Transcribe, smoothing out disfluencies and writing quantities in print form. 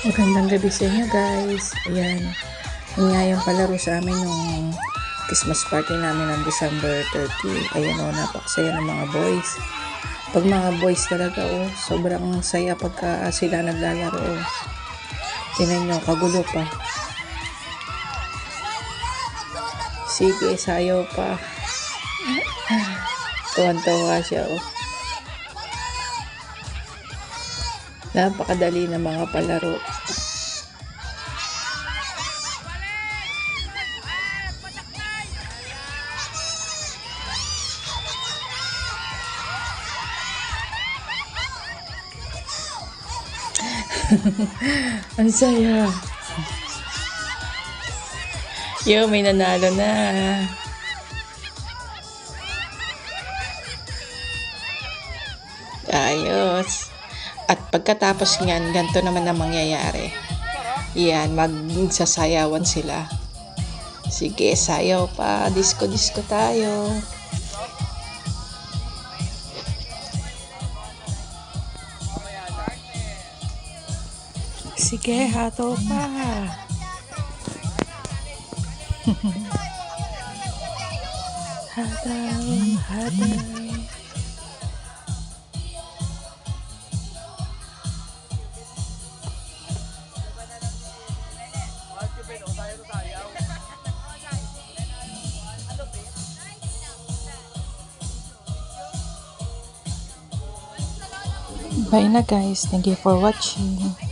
Magandang gabi sa inyo guys. Ayan. Yun nga yung palaro sa amin nung Christmas party namin ng December 30. Ayan o, napakasaya ng mga boys. Pag mga boys talaga sobrang saya pagka sila naglalaro. Tingnan nyo, kagulo pa. Sige, sayaw pa. Tuwan-tuwa siya Napakadali ng mga palaro. Ang saya. Yo, may nanalo na. Ayos. At pagkatapos niyan, ganito naman ang mangyayari. Yan, magsasayawan sila. Sige, sayaw pa. Disco-disco tayo. Sige, hato pa. Hataw, hataw. Bye na guys. Thank you for watching.